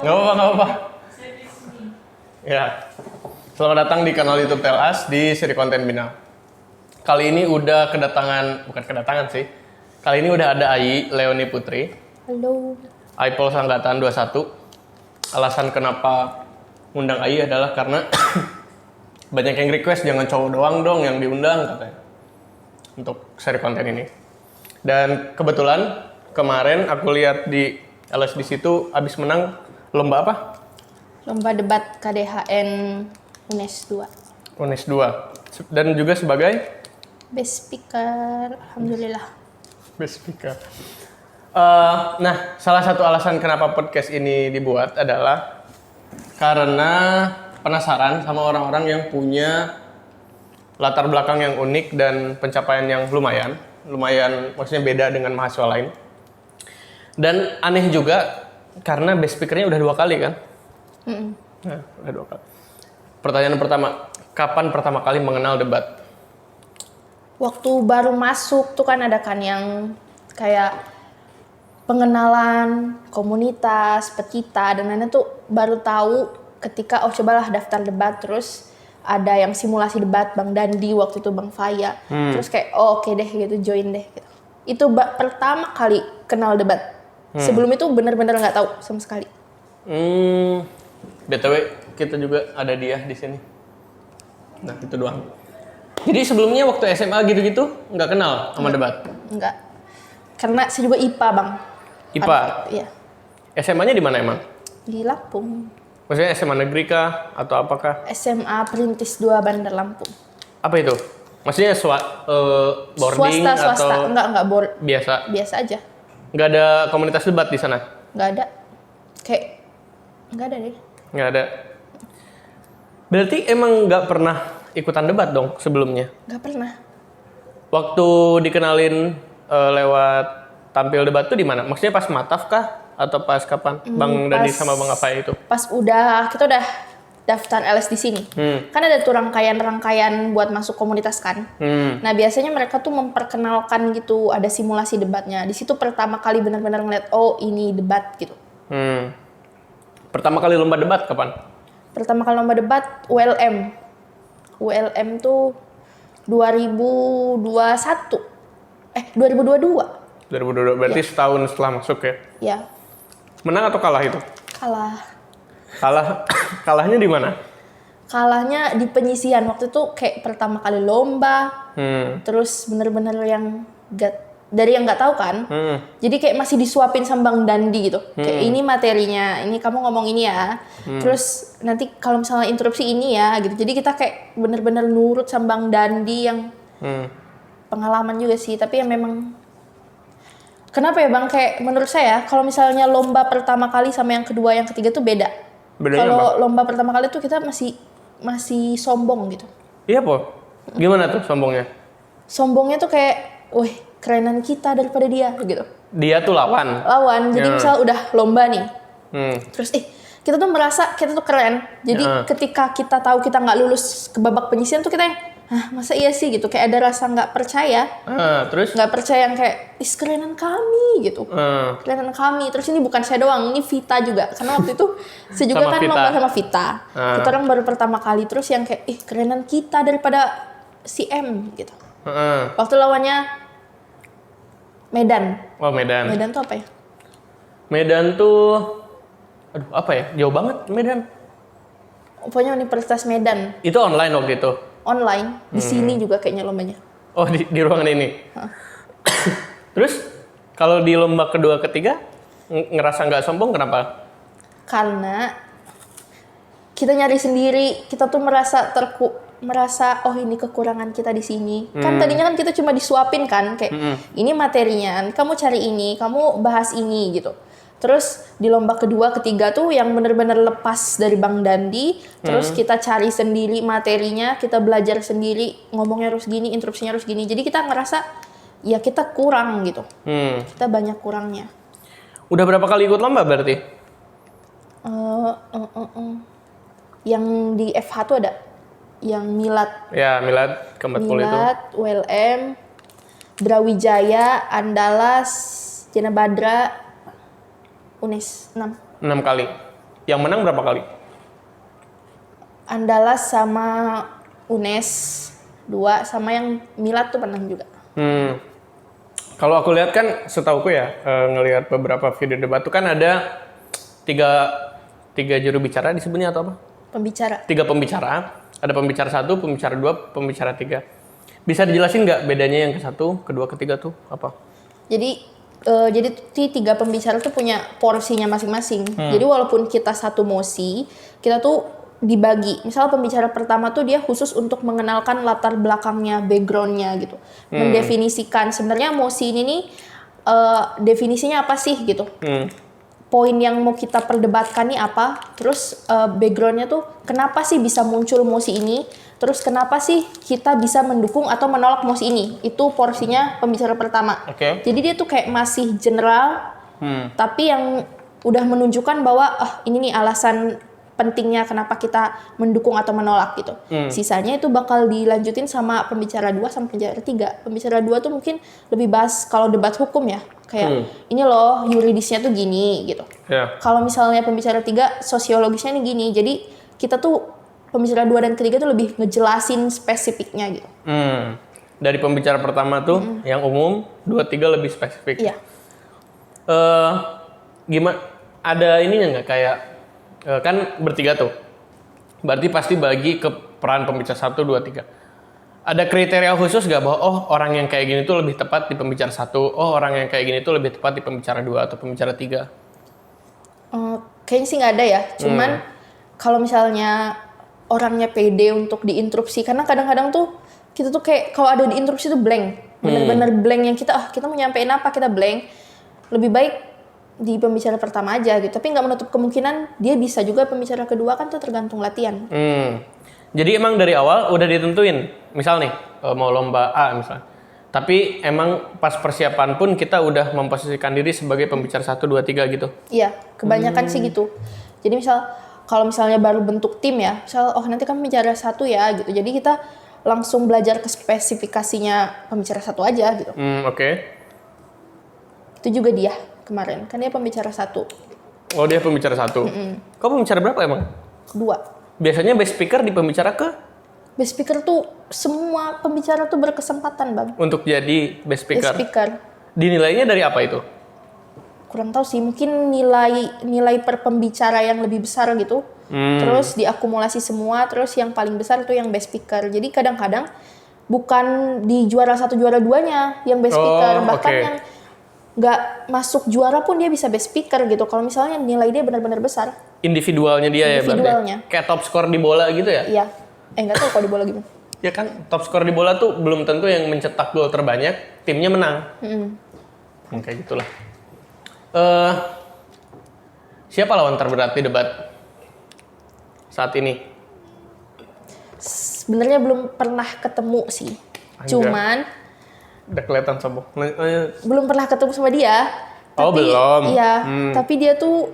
Nggak apa-apa, nggak apa-apa. Ya, selamat datang di kanal YouTube Telas di seri konten Bina. Kali ini udah bukan kedatangan sih. Kali ini udah ada Ai Leoni Putri. Halo. Aipol Sanggatan 21. Alasan kenapa undang Ai adalah karena banyak yang request jangan cowok doang dong yang diundang katanya untuk seri konten ini. Dan kebetulan kemarin aku lihat di LS di situ abis menang lomba apa? Lomba debat KDHN UNES 2. UNES 2. Dan juga sebagai Best Speaker, alhamdulillah. Best Speaker. Nah, salah satu alasan kenapa podcast ini dibuat adalah karena penasaran sama orang-orang yang punya latar belakang yang unik dan pencapaian yang lumayan maksudnya beda dengan mahasiswa lain. Dan aneh juga karena best speaker-nya udah 2 kali kan? Nah, udah 2 kali. Pertanyaan pertama, kapan pertama kali mengenal debat? Waktu baru masuk tuh kan ada kan yang kayak pengenalan komunitas, pecita, dan lainnya tuh baru tahu ketika cobalah daftar debat, terus ada yang simulasi debat Bang Dandi, waktu itu Bang Faya. Terus kayak oke deh gitu, join deh gitu. Itu pertama kali kenal debat. Sebelum itu benar-benar nggak tahu sama sekali. BTW kita juga ada dia di sini. Nah, itu doang. Jadi sebelumnya waktu SMA gitu-gitu nggak kenal sama debat? Enggak. Karena saya juga IPA, Bang. IPA? Iya. SMA-nya di mana emang? Di Lampung. Maksudnya SMA negeri kah? Atau apakah? SMA Perintis 2 Bandar Lampung. Apa itu? Maksudnya boarding Swasta. atau Enggak biasa? biasa aja. Nggak ada komunitas debat di sana? Nggak ada. Kayak nggak ada deh. Nggak ada. Berarti emang nggak pernah ikutan debat dong sebelumnya? Nggak pernah. Waktu dikenalin lewat tampil debat tuh di mana? Maksudnya pas Mataf kah? Atau pas kapan? Bang Dandi sama Bang Afai itu? Pas kita udah daftar LS di sini. Kan ada tuh rangkaian buat masuk komunitas kan. Nah, biasanya mereka tuh memperkenalkan gitu, ada simulasi debatnya. Di situ pertama kali benar-benar ngeliat, oh ini debat gitu. Pertama kali lomba debat kapan? Pertama kali lomba debat ULM. ULM tuh 2022. 2022, berarti setahun setelah masuk ya? Ya. Menang atau kalah itu? Kalahnya di mana? Kalahnya di penyisian. Waktu itu kayak pertama kali lomba, terus bener-bener yang dari yang nggak tahu kan. Jadi kayak masih disuapin sama Bang Dandi gitu. Kayak ini materinya, ini kamu ngomong ini ya. Terus nanti kalau misalnya interupsi ini ya gitu. Jadi kita kayak bener-bener nurut sama Bang Dandi yang pengalaman juga sih. Tapi yang memang kenapa ya Bang, kayak menurut saya kalau misalnya lomba pertama kali sama yang kedua, yang ketiga tuh beda. Kalau lomba pertama kali tuh kita masih sombong gitu. Iya po. Gimana tuh sombongnya? Sombongnya tuh kayak, wih kerenan kita daripada dia gitu. Dia tuh lawan. Jadi misal udah lomba nih, terus kita tuh merasa kita tuh keren. Jadi ketika kita tahu kita nggak lulus ke babak penyisian tuh kita yang, masa iya sih gitu, kayak ada rasa nggak percaya. Terus? Nggak percaya yang kayak, kerenan kami gitu. Kerenan kami. Terus ini bukan saya doang, ini Vita juga. Karena waktu itu saya juga kan lomba sama Vita. Kita orang baru pertama kali, terus yang kayak, kerenan kita daripada si M gitu. Waktu lawannya Medan. Oh, Medan. Medan tuh apa ya? Medan tuh, aduh apa ya? Jauh banget Medan. Pokoknya Universitas Medan. Itu online waktu itu? Online. Di sini juga kayaknya lombanya. Oh, di ruangan ini? Terus, kalau di lomba kedua ketiga, ngerasa nggak sombong kenapa? Karena kita nyari sendiri, kita tuh merasa oh ini kekurangan kita di sini. Kan tadinya kan kita cuma disuapin kan, kayak ini materinya, kamu cari ini, kamu bahas ini gitu. Terus di lomba kedua, ketiga tuh yang benar-benar lepas dari Bang Dandi, terus kita cari sendiri materinya, kita belajar sendiri, ngomongnya harus gini, interupsinya harus gini. Jadi kita ngerasa ya kita kurang gitu. Kita banyak kurangnya. Udah berapa kali ikut lomba berarti? Yang di FH tuh ada yang Milad. Ya, Milad ke-40 itu. Milad, ULM, Brawijaya, Andalas, Jana Badra, UNES 6. 6 kali. Yang menang berapa kali? Andalas sama UNES 2, sama yang Milad tuh pernah juga. Kalau aku lihat kan, setauku ya, ngelihat beberapa video debat tuh kan ada tiga juru bicara disebutnya atau apa? Pembicara. 3 pembicara. Ada pembicara 1, pembicara 2, pembicara 3. Bisa dijelasin nggak bedanya yang ke 1, kedua, ketiga tuh apa? Jadi 3 pembicara tuh punya porsinya masing-masing. Jadi walaupun kita satu mosi, kita tuh dibagi. Misal pembicara pertama tuh dia khusus untuk mengenalkan latar belakangnya, backgroundnya gitu. Mendefinisikan sebenarnya mosi ini nih definisinya apa sih gitu. Poin yang mau kita perdebatkan nih apa. Terus backgroundnya tuh kenapa sih bisa muncul mosi ini. Terus kenapa sih kita bisa mendukung atau menolak mosi ini. Itu porsinya pembicara pertama. Jadi dia tuh kayak masih general. Tapi yang udah menunjukkan bahwa ini nih alasan pentingnya kenapa kita mendukung atau menolak gitu. Sisanya itu bakal dilanjutin sama pembicara 2 sama pembicara 3. Pembicara 2 tuh mungkin lebih bahas kalau debat hukum ya. Kayak ini loh yuridisnya tuh gini gitu. Kalau misalnya pembicara 3 sosiologisnya nih gini. Jadi kita tuh pembicara 2 dan ketiga tuh lebih ngejelasin spesifiknya gitu. Dari pembicara pertama tuh yang umum, 2, 3 lebih spesifik. Iya. Gimana? Ada ininya nggak kayak kan bertiga tuh, berarti pasti bagi ke peran pembicara 1, 2, 3. Ada kriteria khusus nggak bahwa orang yang kayak gini tuh lebih tepat di pembicara 1, orang yang kayak gini tuh lebih tepat di pembicara 2 atau pembicara 3? Kayaknya sih nggak ada ya, cuman kalau misalnya orangnya pede untuk diinterupsi, karena kadang-kadang tuh kita tuh kayak kalau ada diinterupsi tuh blank, bener-bener blank yang kita mau nyampein apa kita blank, lebih baik di pembicara pertama aja gitu. Tapi nggak menutup kemungkinan dia bisa juga pembicara kedua, kan tuh tergantung latihan. Jadi emang dari awal udah ditentuin, misal nih mau lomba A misalnya. Tapi emang pas persiapan pun kita udah memposisikan diri sebagai pembicara 1, 2, 3 gitu. Iya, kebanyakan sih gitu. Jadi kalau misalnya baru bentuk tim ya, misal nanti kan pembicara 1 ya gitu. Jadi kita langsung belajar ke spesifikasinya pembicara 1 aja gitu. Itu juga dia kemarin, kan dia pembicara 1. Oh, dia pembicara 1. Kau pembicara berapa emang? 2. Biasanya best speaker di pembicara ke? Best speaker tuh semua pembicara tuh berkesempatan, Bang. Untuk jadi best speaker? Best speaker. Dinilainya dari apa itu? Kurang tahu sih, mungkin nilai per pembicara yang lebih besar gitu. Terus diakumulasi semua, terus yang paling besar tuh yang best speaker. Jadi kadang-kadang bukan di juara 1, juara 2-nya yang best speaker, bahkan yang nggak masuk juara pun dia bisa best speaker gitu. Kalau misalnya nilai dia benar-benar besar. Individualnya dia Individualnya. Ya berarti? Kayak top skor di bola gitu ya? Iya. Nggak tahu kalau di bola gimana. Ya kan, top skor di bola tuh belum tentu yang mencetak gol terbanyak, timnya menang. Kayak gitulah. Siapa lawan terberat di debat saat ini? Sebenarnya belum pernah ketemu sih. Cuman udah kelihatan sombong. Belum pernah ketemu sama dia. Belum. Iya, tapi dia tuh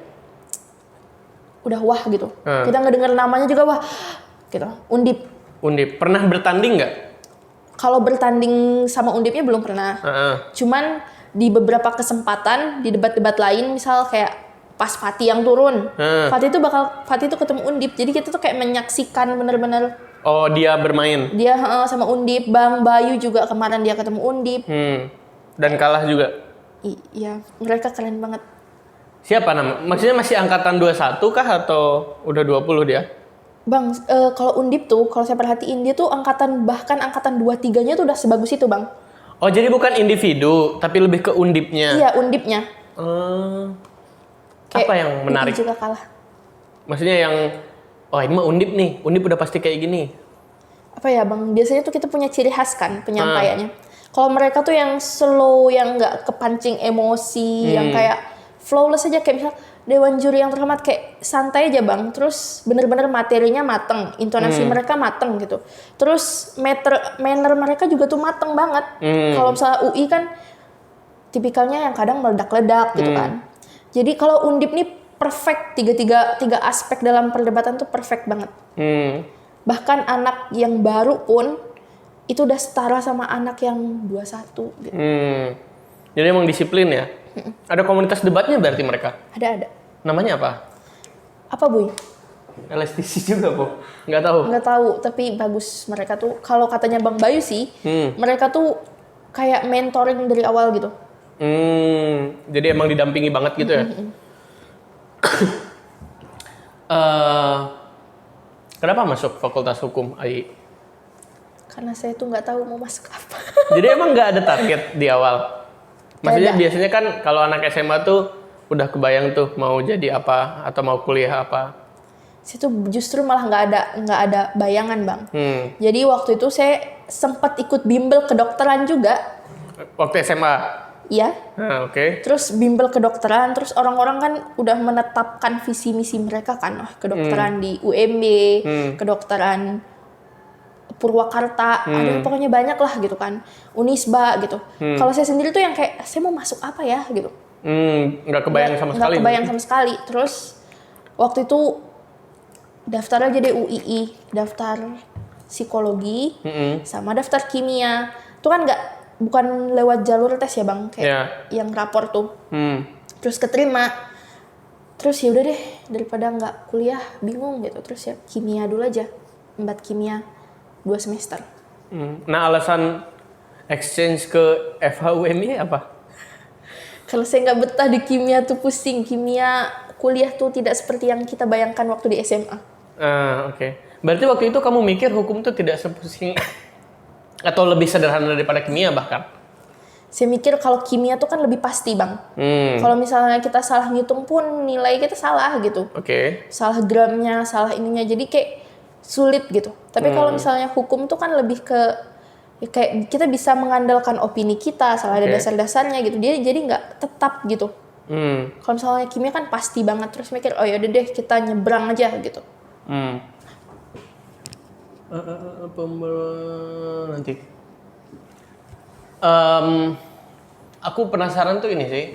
udah wah gitu. Kita ngedenger namanya juga wah gitu. Undip. Pernah bertanding nggak? Kalau bertanding sama Undipnya belum pernah. Cuman di beberapa kesempatan di debat-debat lain, misal kayak pas Fatih yang turun, Fatih tuh ketemu Undip. Jadi kita tuh kayak menyaksikan bener-bener. Oh, dia bermain. Dia sama Undip, Bang Bayu juga kemarin dia ketemu Undip. Dan kalah juga. Iya, mereka keren banget. Siapa nama? Maksudnya masih angkatan 21 kah atau udah 20 dia? Bang, kalau Undip tuh, kalau saya perhatiin dia tuh bahkan angkatan 23-nya tuh udah sebagus itu, Bang. Oh, jadi bukan individu, tapi lebih ke Undipnya. Iya, Undipnya. Apa yang menarik? Juga kalah. Maksudnya yang, ini mah Undip nih, Undip udah pasti kayak gini. Apa ya, Bang? Biasanya tuh kita punya ciri khas kan penyampaiannya. Kalau mereka tuh yang slow, yang nggak kepancing emosi, yang kayak flawless aja, kayak misal Dewan Juri yang terhormat kayak santai aja, Bang. Terus bener-bener materinya mateng, intonasi mereka mateng gitu. Terus manner mereka juga tuh mateng banget. Kalau misalnya UI kan tipikalnya yang kadang meledak-ledak gitu kan. Jadi kalau Undip nih perfect, tiga aspek dalam perdebatan tuh perfect banget. Bahkan anak yang baru pun itu udah setara sama anak yang 21 gitu. Jadi emang disiplin ya? Ada komunitas debatnya berarti mereka? Ada. Namanya apa? Apa Boy? LSTC juga, Po? Nggak tahu? Nggak tahu, tapi bagus mereka tuh. Kalau katanya Bang Bayu sih, mereka tuh kayak mentoring dari awal gitu. Jadi emang didampingi banget gitu ya? Kenapa masuk Fakultas Hukum, Ai? Karena saya tuh nggak tahu mau masuk apa. Jadi emang nggak ada target di awal? Maksudnya Nggak ada. biasanya kan kalau anak SMA tuh udah kebayang tuh mau jadi apa atau mau kuliah apa. Saya tuh justru malah nggak ada bayangan Bang. Jadi waktu itu saya sempat ikut bimbel kedokteran juga. Waktu SMA? Iya. Nah, oke. Terus bimbel kedokteran, terus orang-orang kan udah menetapkan visi misi mereka kan, kedokteran di UMB, kedokteran Purwakarta, ada pokoknya banyak lah gitu kan, Unisba gitu. Kalau saya sendiri tuh yang kayak saya mau masuk apa ya gitu. Nggak kebayang sama sekali. Nggak kebayang sama sekali. Terus waktu itu daftar aja deh UII, daftar psikologi, sama daftar kimia. Itu kan bukan lewat jalur tes ya Bang, kayak yang rapor tuh. Terus keterima. Terus ya udah deh, daripada nggak kuliah bingung gitu. Terus ya kimia dulu aja, 4 kimia 2 semester. Nah, alasan exchange ke FHUMI apa? Kalau saya nggak betah di kimia tuh pusing. Kimia kuliah tuh tidak seperti yang kita bayangkan waktu di SMA. Oke. Berarti waktu itu kamu mikir hukum tuh tidak sepusing atau lebih sederhana daripada kimia bahkan? Saya mikir kalau kimia tuh kan lebih pasti Bang. Kalau misalnya kita salah ngitung pun nilai kita salah gitu. Oke. Salah gramnya, salah ininya. Jadi kayak sulit gitu. Tapi kalau misalnya hukum tuh kan lebih ke ya kayak kita bisa mengandalkan opini kita, salah ada dasar-dasarnya gitu. Dia jadi nggak tetap gitu. Kalau misalnya kimia kan pasti banget, terus mikir oh ya udah deh kita nyebrang aja gitu. Nanti. Aku penasaran tuh ini sih.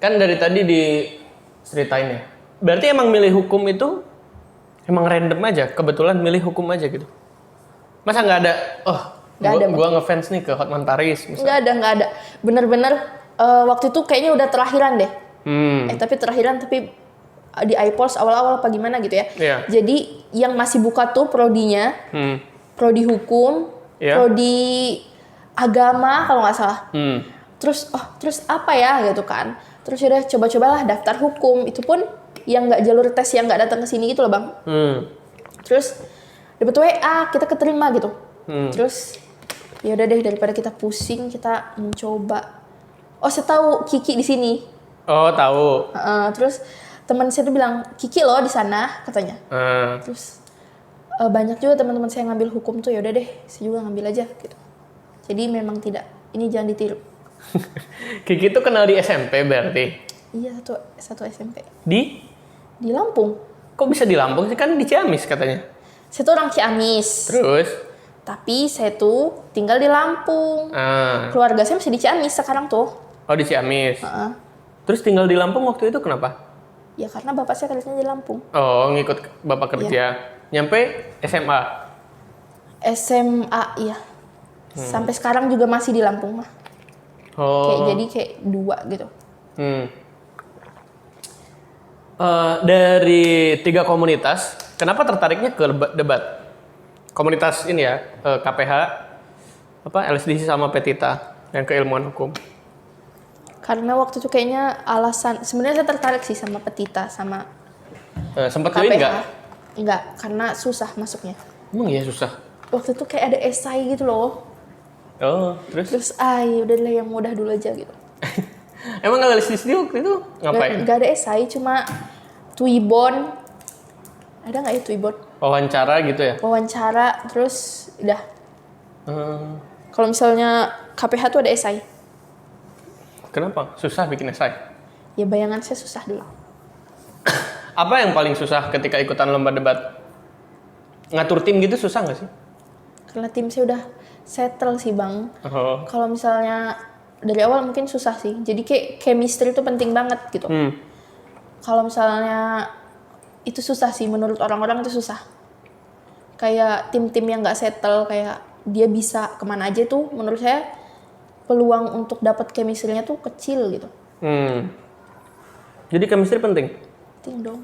Kan dari tadi diceritain ya. Berarti emang milih hukum itu emang random aja, kebetulan milih hukum aja gitu. Masa nggak ada, gua ngefans nih ke Hotman Paris misalnya. Nggak ada. Bener-bener waktu itu kayaknya udah terakhiran deh. Tapi di iPols awal-awal apa gimana gitu ya. Iya. Jadi yang masih buka tuh prodinya, prodi hukum, prodi agama kalau nggak salah. Terus apa ya gitu kan. Terus udah coba-cobalah daftar hukum. Itu pun yang nggak jalur tes yang nggak datang ke sini gitu loh Bang. Terus dapet WA kita keterima gitu. Terus ya udah deh daripada kita pusing kita mencoba. Oh saya tahu Kiki di sini. Oh tahu. Terus teman saya tuh bilang Kiki loh di sana katanya. Terus banyak juga teman-teman saya ngambil hukum tuh ya udah deh saya juga ngambil aja gitu. Jadi memang tidak, ini jangan ditiru. Kiki tuh kenal di SMP berarti? Iya satu SMP. Di Lampung. Kok bisa di Lampung sih, kan di Ciamis katanya? Saya tuh orang Ciamis. Terus? Tapi saya tuh tinggal di Lampung. Keluarga saya masih di Ciamis sekarang tuh. Oh di Ciamis. Terus tinggal di Lampung waktu itu kenapa? Ya karena bapak saya kerjanya di Lampung. Oh ngikut bapak kerja. Nyampe SMA? SMA iya. Sampai sekarang juga masih di Lampung mah. Jadi kayak 2 gitu. Dari 3 komunitas, kenapa tertariknya ke debat? Komunitas ini ya, KPH, LSDC sama Petita, yang keilmuan hukum. Karena waktu itu kayaknya alasan, sebenarnya saya tertarik sih sama Petita sama Sempet KPH. join nggak? Enggak, karena susah masuknya. Emang iya susah? Waktu itu kayak ada esai gitu loh. Oh, terus? Terus udahlah yang mudah dulu aja gitu. Emang LSDC waktu itu ngapain? Gak ada esai, cuma Twibbon. Ada nggak ya Twibbon? Wawancara gitu ya? Wawancara, terus udah. Kalau misalnya KPH tuh ada esai. Kenapa? Susah bikin esai? Ya bayangan saya susah dulu. Apa yang paling susah ketika ikutan lomba debat? Ngatur tim gitu susah nggak sih? Karena tim saya udah settle sih Bang. Oh. Kalau misalnya dari awal mungkin susah sih. Jadi kayak chemistry itu penting banget gitu. Kalau misalnya itu susah sih, menurut orang-orang itu susah. Kayak tim-tim yang nggak settle, kayak dia bisa kemana aja tuh, menurut saya peluang untuk dapat chemistry-nya tuh kecil gitu. Jadi chemistry penting? Penting dong.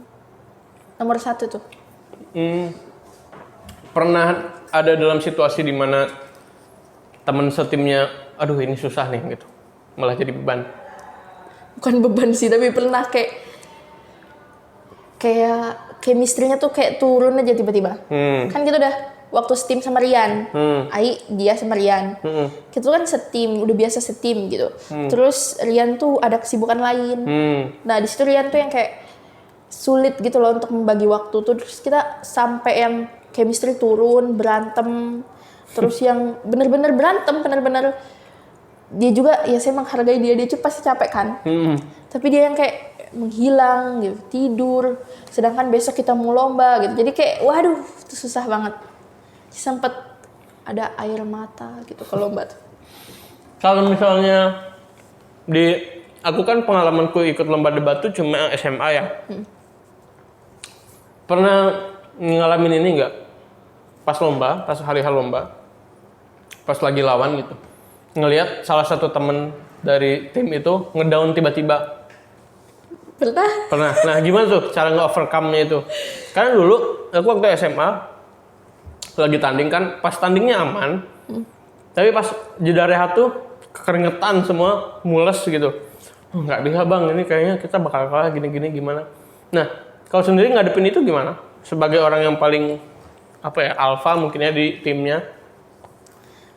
nomor 1 tuh. Pernah ada dalam situasi di mana teman setimnya, aduh ini susah nih gitu, malah jadi beban? Bukan beban sih, tapi pernah kayak chemistry-nya tuh kayak turun aja tiba-tiba. Kan kita udah waktu setim sama Rian, Ai dia sama Rian, kita kan setim, udah biasa setim gitu. Terus Rian tuh ada kesibukan lain. Nah di situ Rian tuh yang kayak sulit gitu loh untuk membagi waktu tuh. Terus kita sampai yang chemistry turun, berantem, terus yang bener-bener berantem, bener-bener dia juga ya saya menghargai dia tuh pasti capek kan. Tapi dia yang kayak menghilang gitu, tidur, sedangkan besok kita mau lomba gitu. Jadi kayak waduh itu susah banget. Sempet ada air mata gitu kalau lomba tuh. Kalau misalnya aku kan pengalamanku ikut lomba debat tuh cuma SMA ya. Pernah ngalamin ini nggak? Pas hari-hari lomba, pas lagi lawan gitu, ngelihat salah satu temen dari tim itu ngedown tiba-tiba. Pernah. Nah gimana tuh cara nge-overcome-nya itu? Karena dulu aku waktu SMA lagi tanding kan, pas tandingnya aman, tapi pas jeda rehat tuh keringetan semua, mules gitu. Nggak bisa bang, ini kayaknya kita bakal kalah gini-gini gimana. Nah kalau sendiri ngadepin itu gimana? Sebagai orang yang paling alpha mungkin ya di timnya.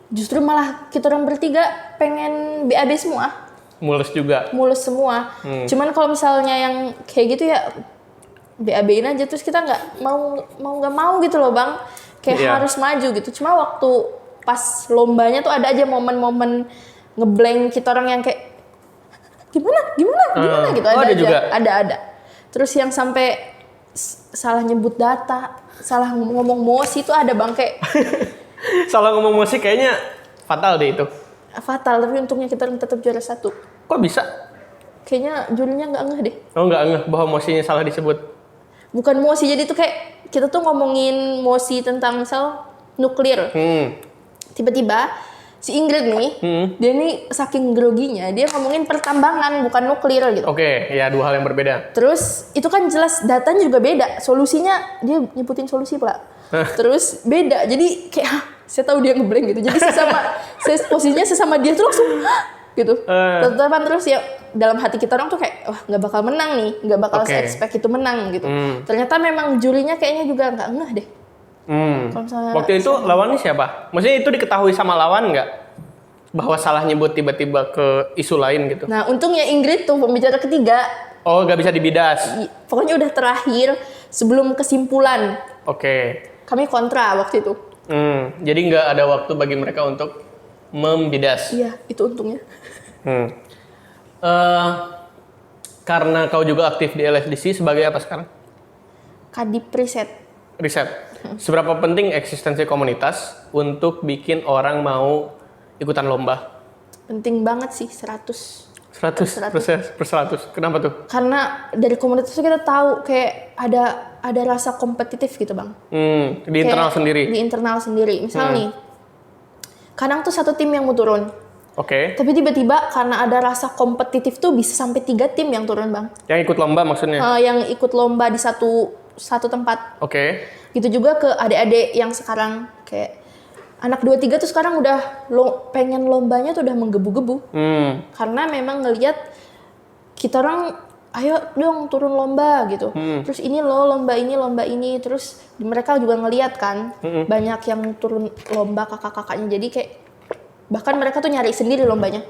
Justru malah kita orang bertiga pengen BAB semua. Mulus juga. Mulus semua. Cuman kalau misalnya yang kayak gitu ya BAB-in aja, terus kita nggak mau gitu loh bang. Kayak harus maju gitu. Cuma waktu pas lombanya tuh ada aja momen-momen ngeblank kita orang yang kayak gimana gitu. Ada aja. Juga? Ada. Terus yang sampai salah nyebut data, salah ngomong mosi itu ada bang kayak. Salah ngomong musik kayaknya fatal deh itu. Fatal, tapi untungnya kita tetap juara 1. Kok bisa? Kayaknya jurinya nggak ngeh deh. Oh nggak ngeh bahwa mosinya salah disebut. Bukan mosi, jadi tuh kayak kita tuh ngomongin mosi tentang misal nuklir. Tiba-tiba si Ingrid nih, dia nih saking groginya, dia ngomongin pertambangan bukan nuklir gitu. Oke, ya 2 hal yang berbeda. Terus itu kan jelas datanya juga beda, solusinya dia nyebutin solusi pula. Terus beda, jadi kayak saya tahu dia ngeblank gitu. Jadi posisinya sesama dia tuh langsung gitu. Tetapan terus ya dalam hati kita orang tuh kayak wah nggak bakal menang nih, nggak bakal expect itu menang gitu. Ternyata memang jurinya kayaknya juga nggak ngeh deh. Waktu itu lawannya siapa? Maksudnya itu diketahui sama lawan nggak? Bahwa salah nyebut tiba-tiba ke isu lain gitu. Nah untungnya Ingrid tuh pembicara ketiga. Oh nggak bisa dibidas. Pokoknya udah terakhir sebelum kesimpulan. Oke. Kami kontra waktu itu. Jadi nggak ada waktu bagi mereka untuk membidas. Iya, itu untungnya. Karena kau juga aktif di LSDC sebagai apa sekarang? Kadip riset. Seberapa penting eksistensi komunitas untuk bikin orang mau ikutan lomba? Penting banget sih, 100. 100%. Kenapa tuh? Karena dari komunitas itu kita tahu kayak ada rasa kompetitif gitu bang. Di internal sendiri? Di internal sendiri. Misal nih, kadang tuh satu tim yang mau turun. Oke. Tapi tiba-tiba karena ada rasa kompetitif tuh bisa sampai 3 tim yang turun bang. Yang ikut lomba maksudnya? Yang ikut lomba di satu tempat. Oke. Gitu juga ke adik-adik yang sekarang kayak anak 2-3 tuh sekarang udah pengen lombanya tuh udah menggebu-gebu. Karena memang ngelihat kita orang ayo dong turun lomba gitu. Terus ini loh lomba ini. Terus mereka juga ngelihat kan banyak yang turun lomba kakak-kakaknya. Jadi kayak bahkan mereka tuh nyari sendiri lombanya.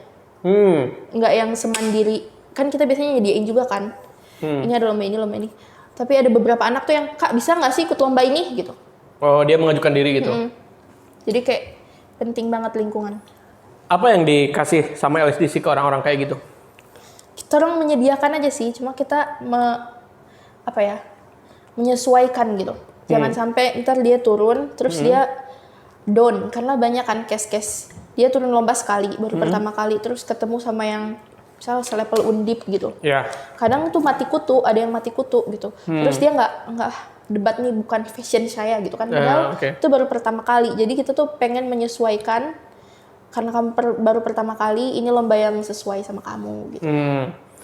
Nggak yang semandiri. Kan kita biasanya nyediain juga kan. Ini ada lomba ini. Tapi ada beberapa anak tuh yang kak bisa nggak sih ikut lomba ini gitu. Oh dia mengajukan diri gitu. Jadi kayak penting banget lingkungan. Apa yang dikasih sama LSDC ke orang-orang kayak gitu? Kita orang menyediakan aja sih, cuma kita menyesuaikan gitu. Jangan sampai ntar dia turun, terus dia down. Karena banyak kan case-case. Dia turun lomba sekali, baru pertama kali, terus ketemu sama yang misal selevel undip gitu. Kadang tuh ada yang mati kutu gitu. Terus dia nggak debat nih bukan fashion saya gitu kan. Padahal itu baru pertama kali. Jadi kita tuh pengen menyesuaikan karena kamu baru pertama kali, ini lomba yang sesuai sama kamu gitu.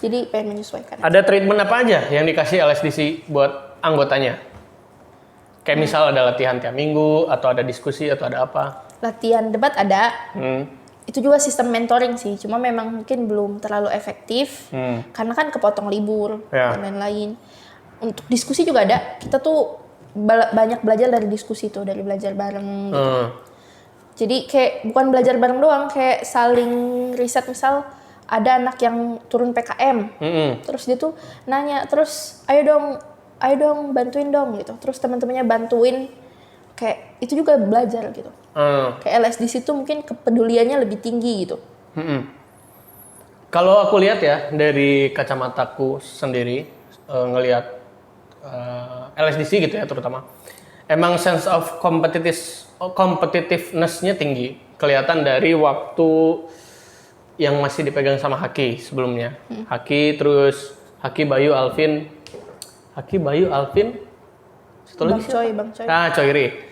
Jadi pengen menyesuaikan. Ada treatment apa aja yang dikasih LSDC buat anggotanya? Kayak misal ada latihan tiap minggu, atau ada diskusi, atau ada apa? Latihan debat ada. Itu juga sistem mentoring sih, cuma memang mungkin belum terlalu efektif karena kan kepotong libur dan lain-lain. Untuk diskusi juga ada. Kita tuh banyak belajar dari diskusi tuh, dari belajar bareng gitu. Jadi kayak bukan belajar bareng doang, kayak saling riset. Misal ada anak yang turun PKM, terus dia tuh nanya, terus ayo dong bantuin dong gitu. Terus teman-temannya bantuin, kayak itu juga belajar gitu. Kayak LSDC itu mungkin kepeduliannya lebih tinggi gitu. Kalau aku lihat ya dari kacamataku sendiri ngelihat LSDC gitu ya terutama, emang sense of competitiveness-nya tinggi. Kelihatan dari waktu yang masih dipegang sama Haki sebelumnya. Haki, terus Haki, Bayu, Alvin. Satu lagi Bang Coy. Coyri.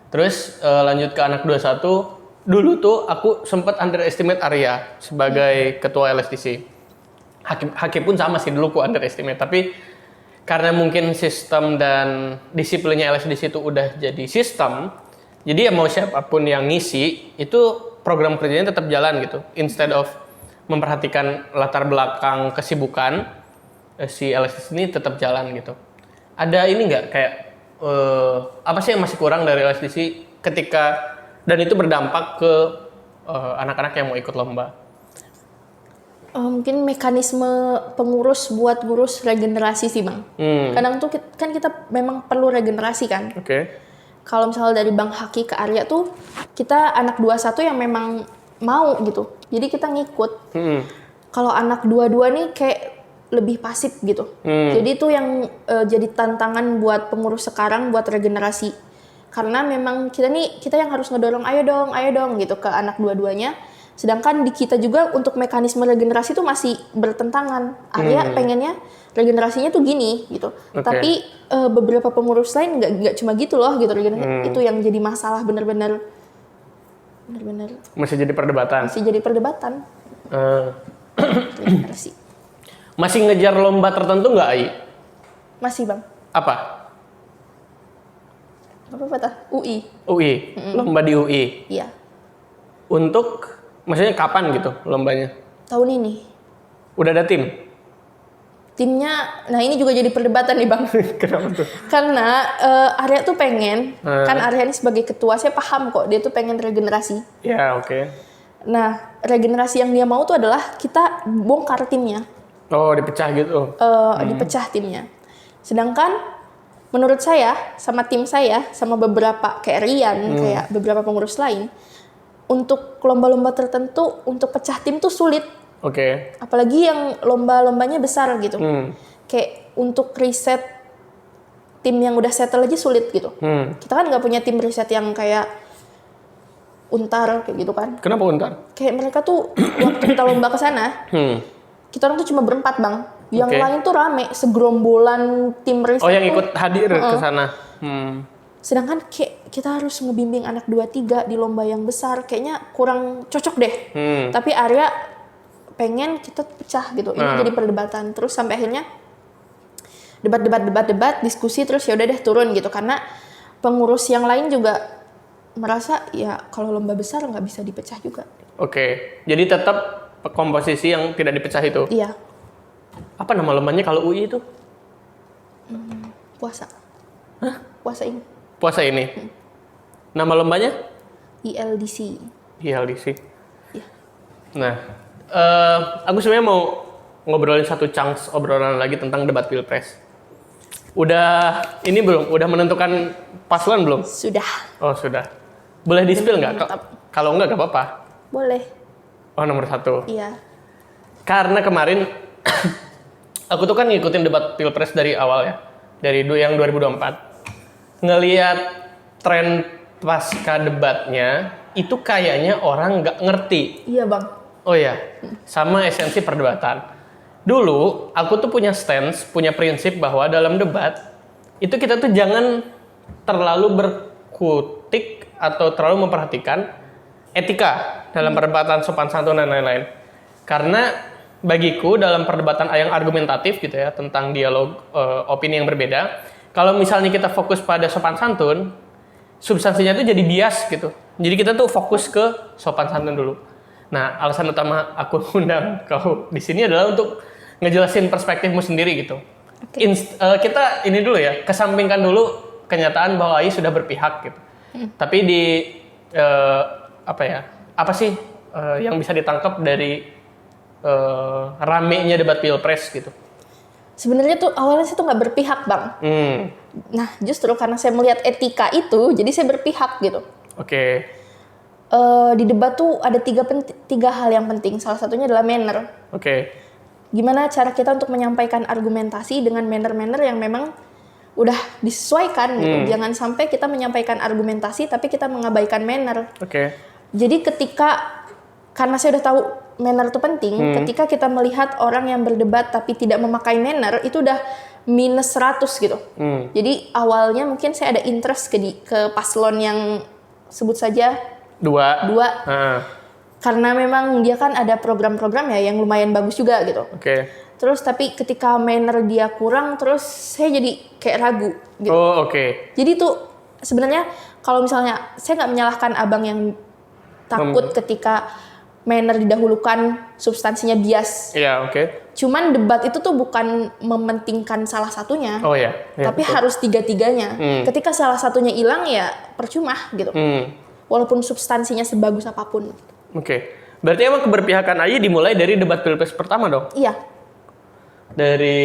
Terus lanjut ke anak 21. Dulu tuh aku sempat underestimate Arya sebagai ketua LSDC. Haki pun sama sih, dulu aku underestimate. Tapi karena mungkin sistem dan disiplinnya LSDC itu udah jadi sistem, jadi ya mau siapapun yang ngisi, itu program kerjanya tetap jalan gitu. Instead of memperhatikan latar belakang kesibukan, si LSDC ini tetap jalan gitu. Ada ini nggak kayak apa sih yang masih kurang dari LSDC ketika dan itu berdampak ke anak-anak yang mau ikut lomba? Mungkin mekanisme pengurus buat ngurus regenerasi sih Bang. Kadang tuh kan kita memang perlu regenerasi kan. Kalau misalnya dari Bang Haki ke Arya tuh kita anak 21 yang memang mau gitu. Jadi kita ngikut. Kalau anak 22 nih kayak lebih pasif gitu. Jadi itu yang jadi tantangan buat pengurus sekarang buat regenerasi. Karena memang kita yang harus ngedorong ayo dong gitu ke anak dua-duanya. Sedangkan di kita juga untuk mekanisme regenerasi itu masih bertentangan. Arya pengennya regenerasinya tuh gini gitu. Tapi beberapa pengurus lain nggak cuma gitu loh gitu. Itu yang jadi masalah bener-bener masih jadi perdebatan. Regenerasi. Masih ngejar lomba tertentu nggak, Ai? Masih, Bang. Apa tuh? UI. Lomba di UI. Iya. Untuk maksudnya kapan gitu lombanya? Tahun ini. Udah ada tim? Timnya, nah ini juga jadi perdebatan nih Bang. Kenapa tuh? Karena Arya tuh pengen, kan Arya ini sebagai ketua, saya paham kok dia tuh pengen regenerasi. Ya, oke. Nah, regenerasi yang dia mau tuh adalah kita bongkar timnya. Oh, dipecah gitu? Dipecah timnya. Sedangkan menurut saya, sama tim saya, sama beberapa kayak Rian, kayak beberapa pengurus lain, untuk lomba-lomba tertentu, untuk pecah tim tuh sulit. Apalagi yang lomba-lombanya besar gitu. Kayak untuk riset tim yang udah settle aja sulit gitu. Kita kan nggak punya tim riset yang kayak Untar kayak gitu kan. Kenapa Untar? Kayak mereka tuh waktu kita lomba ke sana, kita orang tuh cuma berempat Bang. Yang lain tuh rame, segerombolan tim riset. Oh, yang ikut hadir ke sana. Sedangkan kayak kita harus ngebimbing anak 2-3 di lomba yang besar, kayaknya kurang cocok deh. Tapi Arya pengen kita pecah gitu. Ini jadi perdebatan. Terus sampai akhirnya debat, diskusi, terus ya udah deh turun gitu. Karena pengurus yang lain juga merasa ya kalau lomba besar nggak bisa dipecah juga. Jadi tetap komposisi yang tidak dipecah itu? Iya. Apa nama lombanya kalau UI itu? Puasa. Puasa ini? Nama lombanya? ILDC. Iya. Nah, aku sebenarnya mau ngobrolin satu chunks obrolan lagi tentang debat pilpres. Udah ini belum? Udah menentukan paslon belum? Sudah. Oh, sudah. Boleh di-spill nggak? Kalau nggak apa-apa. Boleh. Oh, nomor 1. Iya. Karena kemarin aku tuh kan ngikutin debat pilpres dari awal ya. Dari yang 2024. Ngelihat tren pasca debatnya, itu kayaknya orang nggak ngerti. Iya, Bang. Oh ya, sama esensi perdebatan. Dulu, aku tuh punya stance, punya prinsip bahwa dalam debat, itu kita tuh jangan terlalu berkutik atau terlalu memperhatikan etika dalam perdebatan, sopan santun dan lain-lain. Karena bagiku dalam perdebatan yang argumentatif gitu ya, tentang dialog opini yang berbeda, Kalau misalnya kita fokus pada sopan santun, substansinya itu jadi bias gitu. Jadi kita tuh fokus ke sopan santun dulu. Nah, alasan utama aku undang kau di sini adalah untuk ngejelasin perspektifmu sendiri gitu. Okay. Kita ini dulu ya, kesampingkan dulu kenyataan bahwa AI sudah berpihak gitu. Tapi di apa sih yang bisa ditangkap dari ramenya debat pilpres gitu? Sebenarnya tuh awalnya saya tuh nggak berpihak, Bang. Nah, justru karena saya melihat etika itu, jadi saya berpihak gitu. Oke. Di debat tuh ada tiga hal yang penting. Salah satunya adalah manner. Oke. Gimana cara kita untuk menyampaikan argumentasi dengan manner-manner yang memang udah disesuaikan gitu. Jangan sampai kita menyampaikan argumentasi tapi kita mengabaikan manner. Oke. Jadi karena saya udah tahu manner itu penting, ketika kita melihat orang yang berdebat tapi tidak memakai manner, itu udah minus 100 gitu. Jadi awalnya mungkin saya ada interest ke paslon yang sebut saja dua. Karena memang dia kan ada program-program ya yang lumayan bagus juga gitu. Oke. Terus tapi ketika manner dia kurang, terus saya jadi kayak ragu gitu. Oh, oke. Jadi tuh sebenarnya kalau misalnya saya nggak menyalahkan abang yang takut ketika manner didahulukan, substansinya bias. Iya, oke. Cuman debat itu tuh bukan mementingkan salah satunya. Oh ya. Tapi betul. harus tiga-tiganya. Ketika salah satunya hilang ya percuma gitu. Walaupun substansinya sebagus apapun. Oke. Berarti emang keberpihakan AI dimulai dari debat pilpres pertama dong? Iya. Dari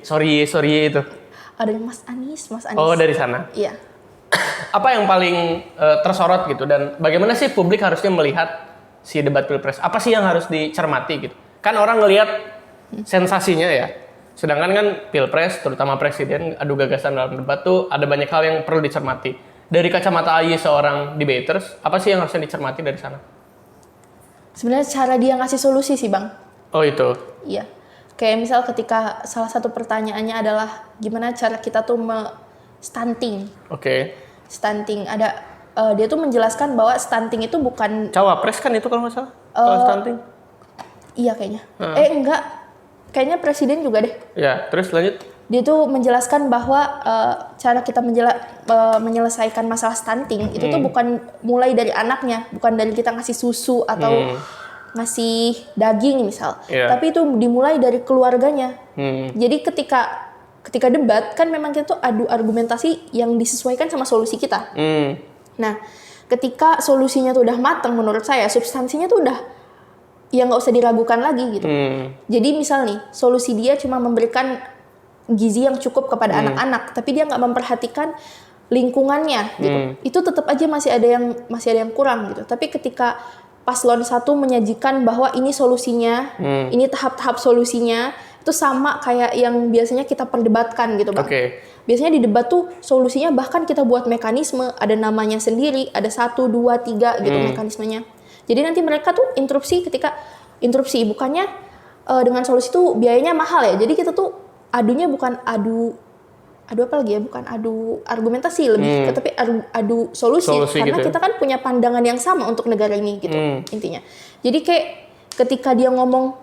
sorry itu. Ada Mas Anies. Oh, dari sana. Iya. Apa yang paling tersorot gitu dan bagaimana sih publik harusnya melihat si debat pilpres? Apa sih yang harus dicermati gitu? Kan orang ngelihat sensasinya ya. Sedangkan kan pilpres, terutama presiden, adu gagasan dalam debat tuh ada banyak hal yang perlu dicermati. Dari kacamata AI seorang debaters, apa sih yang harusnya dicermati dari sana? Sebenarnya cara dia ngasih solusi sih, Bang. Oh, itu. Iya. Kayak misal ketika salah satu pertanyaannya adalah gimana cara kita tuh stunting. Oke. Stunting ada dia tuh menjelaskan bahwa stunting itu bukan Cawapres kan itu kalau nggak salah? Kalau stunting. Iya kayaknya. Enggak. Kayaknya presiden juga deh. Ya, terus lanjut. Dia tuh menjelaskan bahwa cara kita menyelesaikan masalah stunting itu tuh bukan mulai dari anaknya, bukan dari kita ngasih susu atau ngasih daging misal, tapi itu dimulai dari keluarganya. Jadi ketika debat kan memang kita tuh adu argumentasi yang disesuaikan sama solusi kita. Nah, ketika solusinya tuh udah matang menurut saya, substansinya tuh udah ya nggak usah diragukan lagi gitu. Jadi misal nih, solusi dia cuma memberikan gizi yang cukup kepada anak-anak, tapi dia nggak memperhatikan lingkungannya gitu. Itu tetap aja masih ada yang kurang gitu. Tapi ketika paslon 1 menyajikan bahwa ini solusinya, ini tahap-tahap solusinya, itu sama kayak yang biasanya kita perdebatkan gitu, Bang. Biasanya di debat tuh solusinya bahkan kita buat mekanisme, ada namanya sendiri, ada 1, 2, 3 gitu mekanismenya. Jadi nanti mereka tuh interupsi bukannya dengan solusi tuh biayanya mahal ya. Jadi kita tuh adunya bukan adu apa lagi ya, bukan adu argumentasi lebih tapi adu solusi karena gitu kita kan punya pandangan yang sama untuk negara ini gitu intinya. Jadi kayak ketika dia ngomong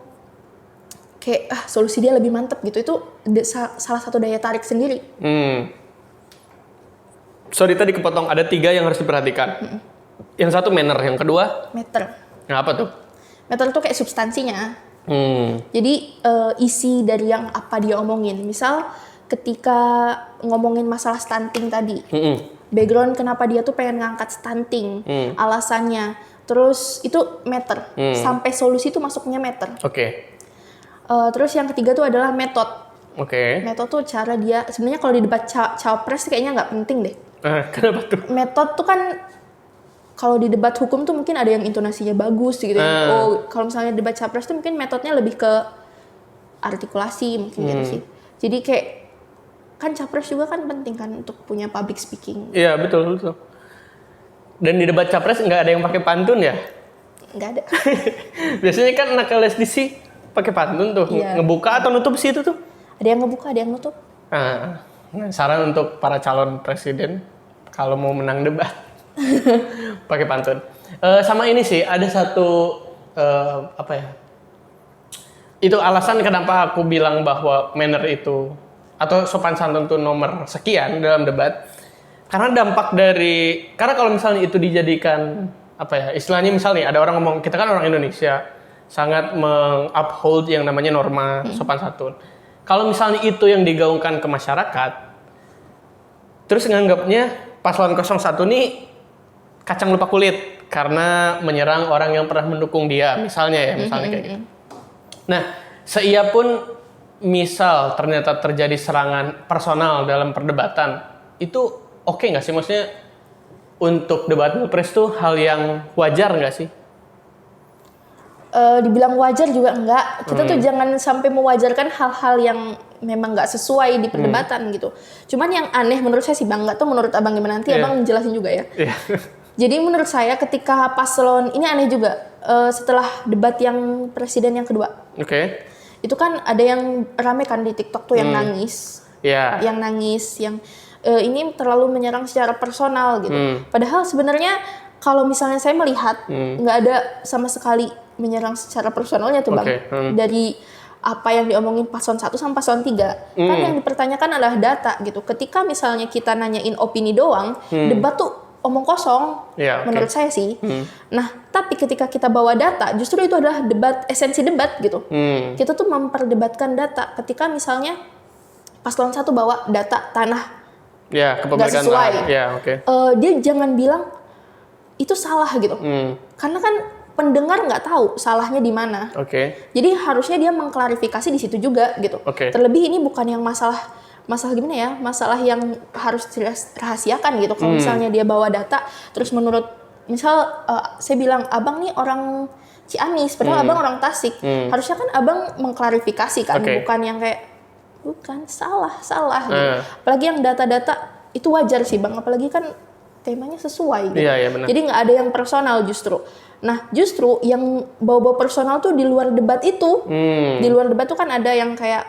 kayak solusi dia lebih mantap gitu, itu salah satu daya tarik sendiri. Sorry tadi kepotong, ada 3 yang harus diperhatikan. Yang satu manner, yang kedua meter. Nah, apa tuh? Meter tuh kayak substansinya. Jadi isi dari yang apa dia omongin. Misal ketika ngomongin masalah stunting tadi, background kenapa dia tuh pengen ngangkat stunting, alasannya, terus itu meter, sampai solusi itu masuknya meter. Terus yang ketiga tuh adalah metode. Metode tuh cara dia, sebenarnya kalau di debat cawapres kayaknya nggak penting deh. Kenapa tuh? Metode tuh kan kalau di debat hukum tuh mungkin ada yang intonasinya bagus gitu. Kalau misalnya debat capres tuh mungkin metodenya lebih ke artikulasi mungkin gitu sih. Jadi kayak kan capres juga kan penting kan untuk punya public speaking. Iya betul. Dan di debat capres nggak ada yang pakai pantun ya? Nggak ada. Biasanya kan anak LSDC pakai pantun tuh, ngebuka atau nutup sih itu tuh? Ada yang ngebuka, ada yang nutup. Nah, saran untuk para calon presiden kalau mau menang debat pakai pantun. Sama ini sih ada satu apa ya? Itu alasan kenapa aku bilang bahwa manner itu atau sopan santun tuh nomor sekian dalam debat. Karena kalau misalnya itu dijadikan apa ya, istilahnya misalnya ada orang ngomong, kita kan orang Indonesia sangat menguphold yang namanya norma sopan santun. Kalau misalnya itu yang digaungkan ke masyarakat, terus nganggapnya paslon 01 nih kacang lupa kulit karena menyerang orang yang pernah mendukung dia, misalnya kayak gitu. Nah, seiyapun misal ternyata terjadi serangan personal dalam perdebatan, itu oke nggak sih? Maksudnya untuk debat pilpres tuh hal yang wajar nggak sih? Dibilang wajar juga enggak. Kita tuh jangan sampai mewajarkan hal-hal yang memang nggak sesuai di perdebatan gitu. Cuman yang aneh menurut saya sih Bang, nggak tuh menurut Abang gimana, nanti Abang jelasin juga ya. Jadi menurut saya ketika paslon, ini aneh juga, setelah debat yang presiden yang kedua. Itu kan ada yang rame kan di TikTok tuh yang nangis. Yang nangis, yang ini terlalu menyerang secara personal gitu. Padahal sebenarnya kalau misalnya saya melihat nggak ada sama sekali menyerang secara personalnya tuh Bang. Dari apa yang diomongin paslon 1 sama paslon 3. Kan yang dipertanyakan adalah data gitu. Ketika misalnya kita nanyain opini doang, debat tuh omong kosong. Menurut saya sih. Nah, tapi ketika kita bawa data, justru itu adalah esensi debat gitu. Kita tuh memperdebatkan data. Ketika misalnya paslon 1 bawa data tanah nggak sesuai. Dia jangan bilang itu salah gitu. Karena kan pendengar nggak tahu salahnya di mana. Jadi harusnya dia mengklarifikasi di situ juga gitu. Terlebih ini bukan yang masalah gimana ya? Masalah yang harus dirahasiakan gitu. Kalau misalnya dia bawa data, terus menurut misal saya bilang Abang nih orang Ciamis, padahal Abang orang Tasik. Harusnya kan Abang mengklarifikasi kan, bukan yang kayak bukan salah gitu. Apalagi yang data-data itu wajar sih Bang, apalagi kan temanya sesuai gitu. Jadi nggak ada yang personal justru. Nah, justru yang bawa-bawa personal tuh di luar debat itu. Di luar debat tuh kan ada yang kayak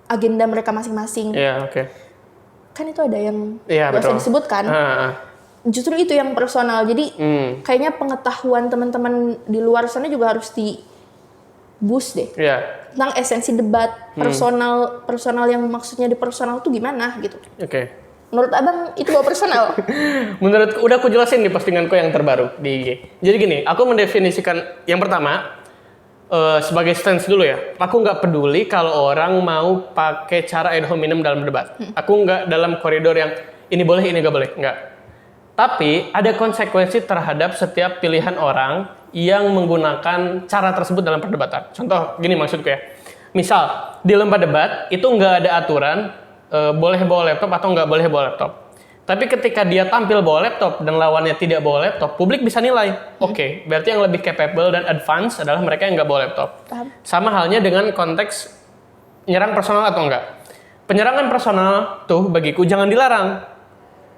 agenda mereka masing-masing. Kan itu ada yang biasa disebutkan. Justru itu yang personal. Jadi kayaknya pengetahuan teman-teman di luar sana juga harus di boost deh. Tentang esensi debat, personal yang maksudnya di personal tuh gimana gitu. Menurut Abang itu bawa personal? Udah aku jelasin di postinganku yang terbaru di IG. Jadi gini, aku mendefinisikan yang pertama sebagai stance dulu ya. Aku nggak peduli kalau orang mau pakai cara ad hominem dalam debat. Aku nggak dalam koridor yang ini boleh, ini nggak boleh, nggak. Tapi ada konsekuensi terhadap setiap pilihan orang yang menggunakan cara tersebut dalam perdebatan. Contoh gini maksudku ya. Misal di lomba debat itu nggak ada aturan boleh bawa laptop atau nggak boleh bawa laptop. Tapi ketika dia tampil bawa laptop dan lawannya tidak bawa laptop, publik bisa nilai. Berarti yang lebih capable dan advance adalah mereka yang nggak bawa laptop. Sama halnya dengan konteks nyerang personal atau enggak. Penyerangan personal tuh bagiku jangan dilarang.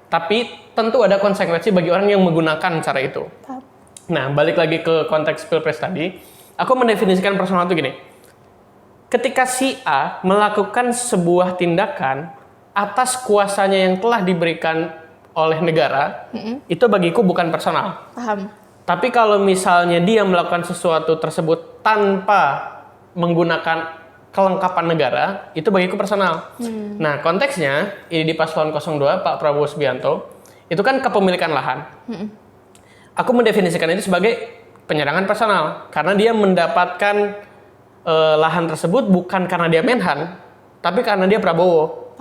Tapi tentu ada konsekuensi bagi orang yang menggunakan cara itu. Nah, balik lagi ke konteks pilpres tadi, aku mendefinisikan personal itu gini. Ketika si A melakukan sebuah tindakan atas kuasanya yang telah diberikan oleh negara, itu bagiku bukan personal. Tapi kalau misalnya dia melakukan sesuatu tersebut tanpa menggunakan kelengkapan negara, itu bagiku personal. Nah, konteksnya ini di paslon 02 Pak Prabowo Subianto, itu kan kepemilikan lahan. Aku mendefinisikan itu sebagai penyerangan personal karena dia mendapatkan lahan tersebut bukan karena dia Menhan, tapi karena dia Prabowo.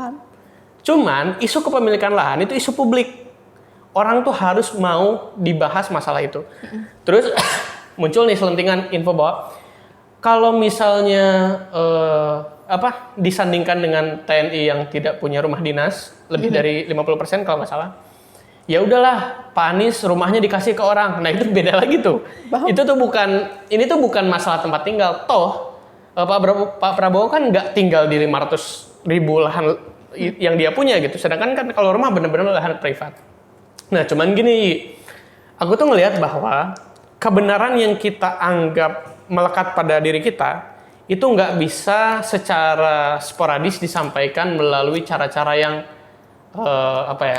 Cuman isu kepemilikan lahan itu isu publik. Orang tuh harus mau dibahas masalah itu. Terus muncul nih selentingan info bahwa kalau misalnya disandingkan dengan TNI yang tidak punya rumah dinas lebih dari 50% kalau nggak salah. Ya udahlah, Pak Anies rumahnya dikasih ke orang. Nah, itu beda lagi tuh. Itu tuh bukan masalah tempat tinggal. Toh Pak Prabowo kan nggak tinggal di 500.000 lahan yang dia punya gitu. Sedangkan kan kalau rumah benar-benar lahan privat. Nah, cuman gini, aku tuh ngelihat bahwa kebenaran yang kita anggap melekat pada diri kita itu nggak bisa secara sporadis disampaikan melalui cara-cara yang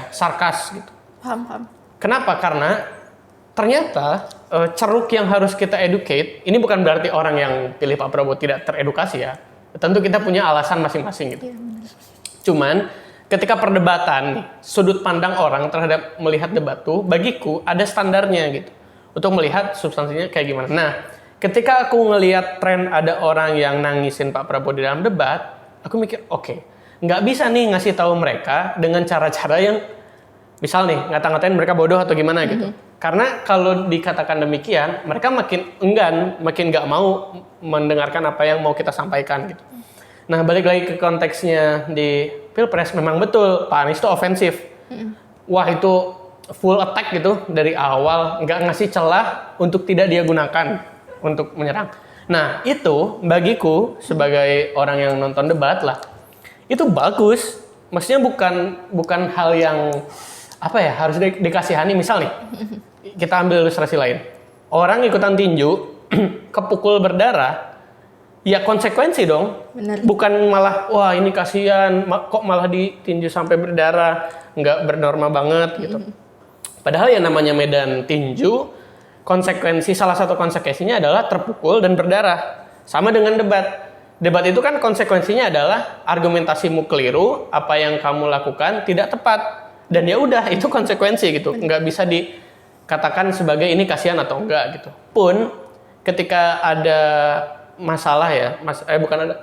sarkas gitu. Paham. Kenapa? Karena ternyata ceruk yang harus kita educate, ini bukan berarti orang yang pilih Pak Prabowo tidak teredukasi ya. Tentu kita punya alasan masing-masing gitu. Iya, benar. Cuman ketika perdebatan nih, sudut pandang orang terhadap melihat debat tuh bagiku ada standarnya gitu. Untuk melihat substansinya kayak gimana. Nah, ketika aku ngelihat tren ada orang yang nangisin Pak Prabowo di dalam debat, aku mikir oke, nggak bisa nih ngasih tahu mereka dengan cara-cara yang misal nih ngata-ngatain mereka bodoh atau gimana gitu. Karena kalau dikatakan demikian, mereka makin enggan, makin nggak mau mendengarkan apa yang mau kita sampaikan gitu. Nah, balik lagi ke konteksnya di Pilpres, memang betul Pak Anies itu ofensif. Wah, itu full attack gitu dari awal, nggak ngasih celah untuk tidak dia gunakan untuk menyerang. Nah, itu bagiku sebagai orang yang nonton debat lah, itu bagus. Maksudnya bukan hal yang apa ya, harus dikasihani. Misal nih, kita ambil ilustrasi lain. Orang ikutan tinju, kepukul berdarah, ya konsekuensi dong. Bener. Bukan malah, wah ini kasihan, kok malah ditinju sampai berdarah, nggak bernorma banget gitu. Padahal yang namanya medan tinju, salah satu konsekuensinya adalah terpukul dan berdarah. Sama dengan debat. Debat itu kan konsekuensinya adalah argumentasimu keliru, apa yang kamu lakukan tidak tepat. Dan ya udah, itu konsekuensi gitu. Nggak bisa dikatakan sebagai ini kasihan atau enggak gitu. Pun ketika ada masalah ya,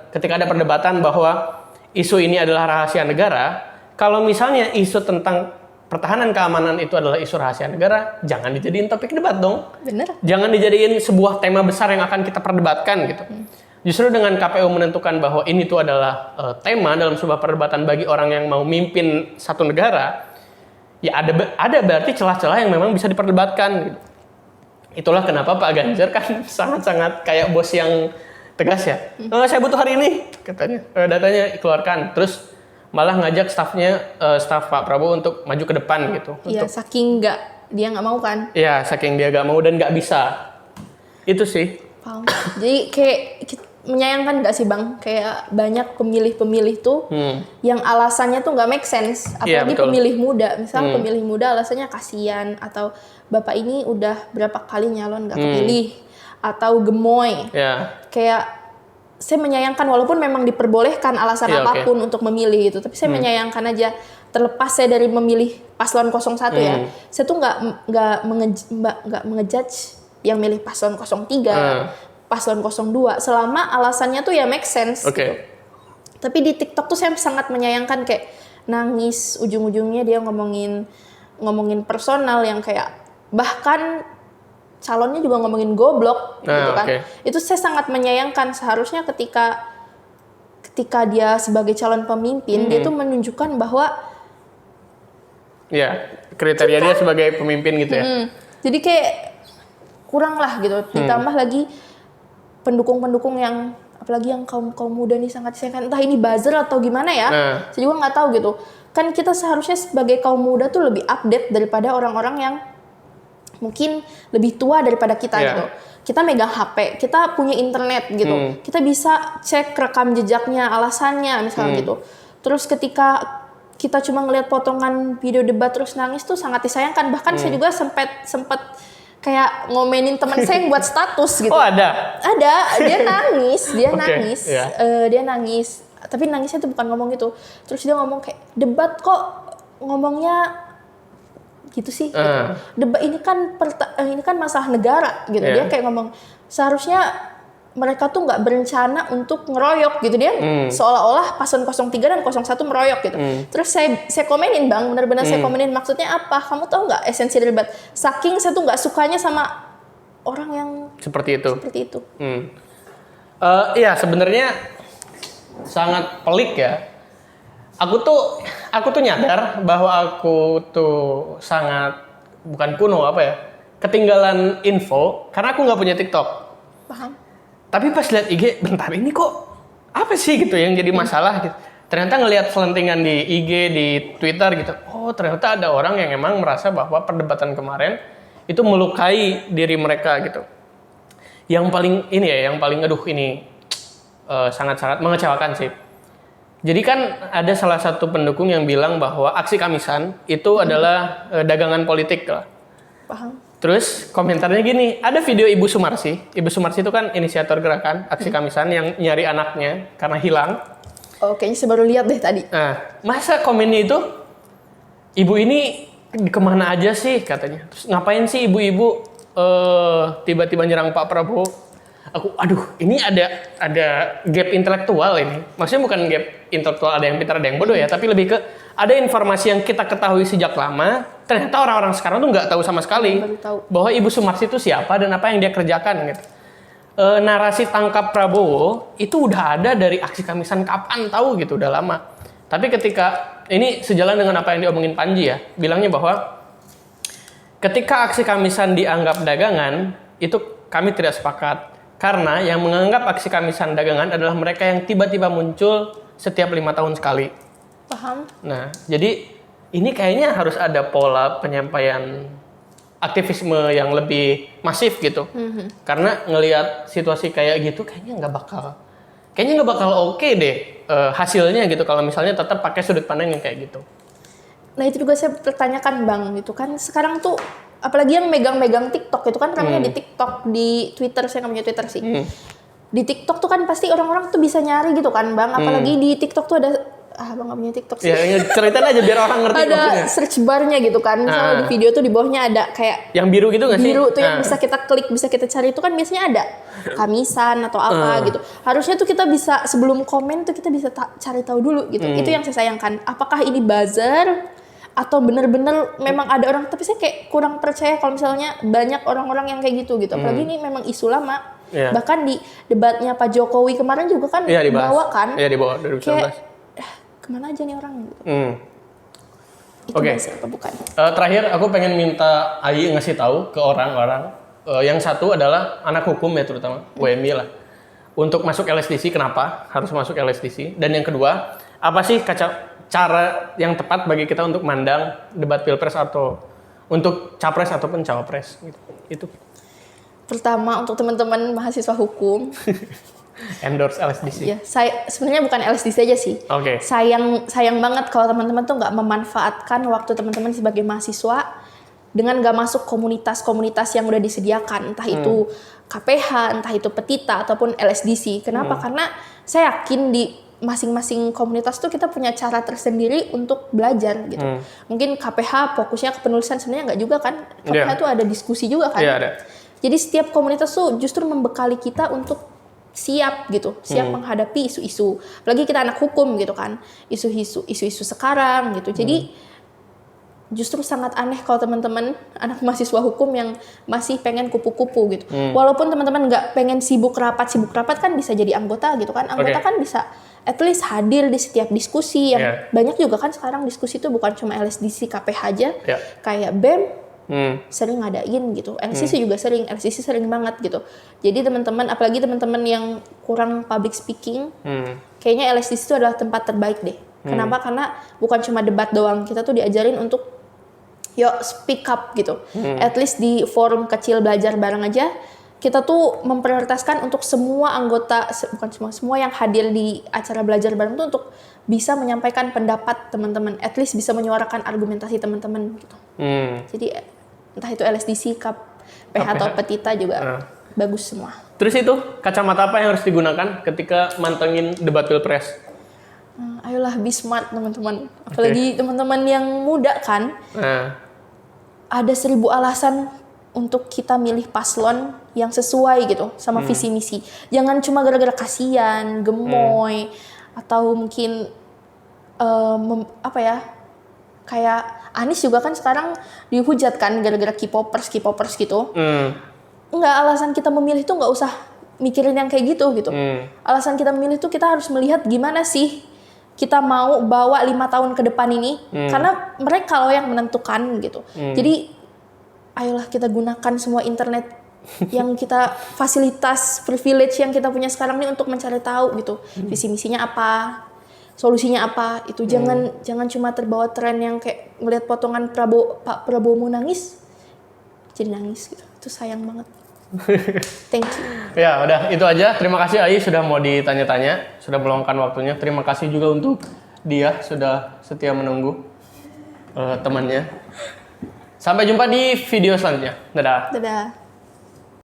ketika ada perdebatan bahwa isu ini adalah rahasia negara, kalau misalnya isu tentang pertahanan keamanan itu adalah isu rahasia negara, jangan dijadiin topik debat dong. Bener. Jangan dijadiin sebuah tema besar yang akan kita perdebatkan gitu. Justru dengan KPU menentukan bahwa ini tuh adalah tema dalam sebuah perdebatan bagi orang yang mau mimpin satu negara, ya ada berarti celah-celah yang memang bisa diperdebatkan gitu. Itulah kenapa Pak Ganjar kan sangat-sangat kayak bos yang tegas ya. Saya butuh hari ini, katanya. Datanya keluarkan. Terus malah ngajak staf Pak Prabowo untuk maju ke depan gitu. Iya, saking dia nggak mau kan. Iya, saking dia nggak mau dan nggak bisa. Itu sih. Paham. Jadi kayak menyayangkan nggak sih Bang? Kayak banyak pemilih-pemilih tuh yang alasannya tuh nggak make sense. Apalagi pemilih muda. Misal pemilih muda alasannya kasihan, atau bapak ini udah berapa kali nyalon nggak kepilih, atau gemoy. Kayak saya menyayangkan, walaupun memang diperbolehkan alasan apapun untuk memilih gitu, tapi saya menyayangkan aja. Terlepas saya dari memilih paslon 01 ya, saya tuh nggak mengejudge yang milih paslon 03, paslon 02, selama alasannya tuh ya make sense gitu. Tapi di TikTok tuh saya sangat menyayangkan, kayak nangis, ujung-ujungnya dia ngomongin personal yang kayak bahkan calonnya juga ngomongin goblok gitu kan. Itu saya sangat menyayangkan. Seharusnya ketika dia sebagai calon pemimpin, dia tuh menunjukkan bahwa kriteria dia sebagai pemimpin gitu ya. Jadi kayak kurang lah gitu. Ditambah lagi pendukung-pendukung yang, apalagi yang kaum muda nih sangat disayangkan. Entah ini buzzer atau gimana ya. Saya juga nggak tahu gitu. Kan kita seharusnya sebagai kaum muda tuh lebih update daripada orang-orang yang mungkin lebih tua daripada kita gitu. Kita megang HP, kita punya internet gitu. Kita bisa cek rekam jejaknya, alasannya misalnya gitu. Terus ketika kita cuma ngelihat potongan video debat terus nangis tuh sangat disayangkan. Bahkan saya juga sempat kayak ngomenin teman saya yang buat status gitu. Oh, ada? Ada, dia nangis. Dia nangis. Tapi nangisnya tuh bukan ngomong gitu. Terus dia ngomong kayak, debat kok ngomongnya gitu sih. Gitu. Debat ini kan masalah negara gitu. Dia kayak ngomong, seharusnya mereka tuh nggak berencana untuk ngeroyok gitu. Dia seolah-olah paslon 03 dan 01 meroyok gitu. Terus saya komenin Bang, benar-benar saya komenin, maksudnya apa? Kamu tahu nggak esensi dari debat? Saking saya tuh nggak sukanya sama orang yang seperti itu. Iya, sebenarnya sangat pelik ya. Aku tuh nyadar bahwa aku tuh sangat, bukan kuno ketinggalan info karena aku nggak punya TikTok. Paham. Tapi pas lihat IG, bentar ini kok apa sih gitu yang jadi masalah gitu. Ternyata ngelihat selentingan di IG, di Twitter gitu. Oh, ternyata ada orang yang emang merasa bahwa perdebatan kemarin itu melukai diri mereka gitu. Yang paling sangat-sangat mengecewakan sih. Jadi kan ada salah satu pendukung yang bilang bahwa aksi Kamisan itu adalah dagangan politik lah. Paham. Terus komentarnya gini, ada video Ibu Sumarsi. Ibu Sumarsi itu kan inisiator gerakan aksi Kamisan yang nyari anaknya karena hilang. Oh, kayaknya saya baru lihat deh tadi. Nah, masa komennya itu, ibu ini kemana aja sih katanya. Terus ngapain sih ibu-ibu tiba-tiba nyerang Pak Prabowo? Aduh, ini ada gap intelektual ini. Maksudnya bukan gap intelektual ada yang pintar ada yang bodoh ya, tapi lebih ke ada informasi yang kita ketahui sejak lama, ternyata orang-orang sekarang tuh nggak tahu sama sekali Baru tahu. bahwa Ibu Sumarsi itu siapa dan apa yang dia kerjakan gitu. Narasi tangkap Prabowo itu udah ada dari aksi Kamisan kapan tahu gitu, udah lama. Tapi ketika ini sejalan dengan apa yang diomongin Panji ya, bilangnya bahwa ketika aksi Kamisan dianggap dagangan, itu kami tidak sepakat. Karena yang menganggap aksi Kamisan dagangan adalah mereka yang tiba-tiba muncul setiap 5 tahun sekali. Paham. Nah, jadi ini kayaknya harus ada pola penyampaian aktivisme yang lebih masif gitu. Karena ngelihat situasi kayak gitu kayaknya nggak bakal oke deh hasilnya gitu kalau misalnya tetap pakai sudut pandang yang kayak gitu. Nah itu juga saya pertanyakan Bang, gitu kan sekarang tuh apalagi yang megang-megang TikTok itu kan ramenya di TikTok, di Twitter, saya nggak punya Twitter sih. Di TikTok tuh kan pasti orang-orang tuh bisa nyari gitu kan Bang, apalagi di TikTok tuh ada Bang nggak punya TikTok sih. Ya, ceritain aja biar orang ngerti ada maksudnya. search barnya gitu kan, misalnya di video tuh di bawahnya ada kayak Yang biru gitu nggak sih? biru tuh yang bisa kita klik, bisa kita cari itu kan biasanya ada Kamisan atau apa gitu. Harusnya tuh kita bisa sebelum komen tuh kita bisa cari tahu dulu gitu. Itu yang saya sayangkan. Apakah ini buzzer atau bener-bener memang ada orang, tapi saya kayak kurang percaya kalau misalnya banyak orang-orang yang kayak gitu. Apalagi ini memang isu lama. Bahkan di debatnya Pak Jokowi kemarin juga kan dibawa kan. Iya, dibawa 2019. Kayak kemana aja nih orang gitu. Itu buzzer apa bukan? Terakhir aku pengen minta Ayi ngasih tahu ke orang-orang. Yang satu adalah anak hukum ya terutama, UMI lah. Untuk masuk LSDC kenapa harus masuk LSDC? Dan yang kedua, apa sih cara yang tepat bagi kita untuk mandang debat pilpres atau untuk capres ataupun cawapres gitu. Itu. Pertama untuk teman-teman mahasiswa hukum endorse LSDC. ya, saya sebenarnya bukan LSDC aja sih. Oke. Sayang banget kalau teman-teman tuh nggak memanfaatkan waktu teman-teman sebagai mahasiswa dengan nggak masuk komunitas-komunitas yang udah disediakan, entah itu KPH, entah itu Petita ataupun LSDC. Kenapa? Karena saya yakin di masing-masing komunitas tuh kita punya cara tersendiri untuk belajar gitu. Mungkin KPH fokusnya ke penulisan, sebenarnya nggak juga kan. KPH tuh ada diskusi juga kan. Iya, ada. Jadi setiap komunitas tuh justru membekali kita untuk siap gitu, siap menghadapi isu-isu. Apalagi kita anak hukum gitu kan, isu-isu sekarang gitu. Jadi justru sangat aneh kalau teman-teman anak mahasiswa hukum yang masih pengen kupu-kupu gitu. Walaupun teman-teman nggak pengen sibuk rapat kan bisa jadi anggota gitu kan. Anggota kan bisa at least hadir di setiap diskusi yang banyak juga kan sekarang diskusi itu bukan cuma LSDC KPH aja, kayak BEM sering ngadain gitu. LCC juga sering, LCC sering banget gitu. Jadi teman-teman, apalagi teman-teman yang kurang public speaking, kayaknya LSDC itu adalah tempat terbaik deh. Kenapa? Karena bukan cuma debat doang, kita tuh diajarin untuk yuk speak up gitu. At least di forum kecil belajar bareng aja, kita tuh memprioritaskan untuk semua anggota, bukan semua yang hadir di acara belajar bareng tuh untuk bisa menyampaikan pendapat teman-teman, at least bisa menyuarakan argumentasi teman-teman gitu. Jadi entah itu LSDC, KPH atau Petita juga bagus semua. Terus itu kacamata apa yang harus digunakan ketika mantengin debat pilpres? Ayolah be smart teman-teman. Apalagi teman-teman yang muda kan. Ada 1000 alasan untuk kita milih paslon yang sesuai gitu sama visi misi. Jangan cuma gara-gara kasihan, gemoy, atau mungkin kayak Anies juga kan sekarang dihujat kan gara-gara K-popers gitu. Enggak, alasan kita memilih tuh nggak usah mikirin yang kayak gitu. Alasan kita memilih tuh kita harus melihat gimana sih kita mau bawa 5 tahun ke depan ini, karena mereka loh yang menentukan gitu. Jadi ayolah kita gunakan semua internet yang kita fasilitas privilege yang kita punya sekarang ini untuk mencari tahu gitu visi misinya apa, solusinya apa. Itu jangan cuma terbawa tren yang kayak ngelihat potongan Pak Prabowo mau nangis jadi nangis gitu. Itu sayang banget. Thank you. Ya udah itu aja. Terima kasih Ayi sudah mau ditanya-tanya, sudah meluangkan waktunya. Terima kasih juga untuk dia sudah setia menunggu temannya. Sampai jumpa di video selanjutnya. Dadah. Dadah.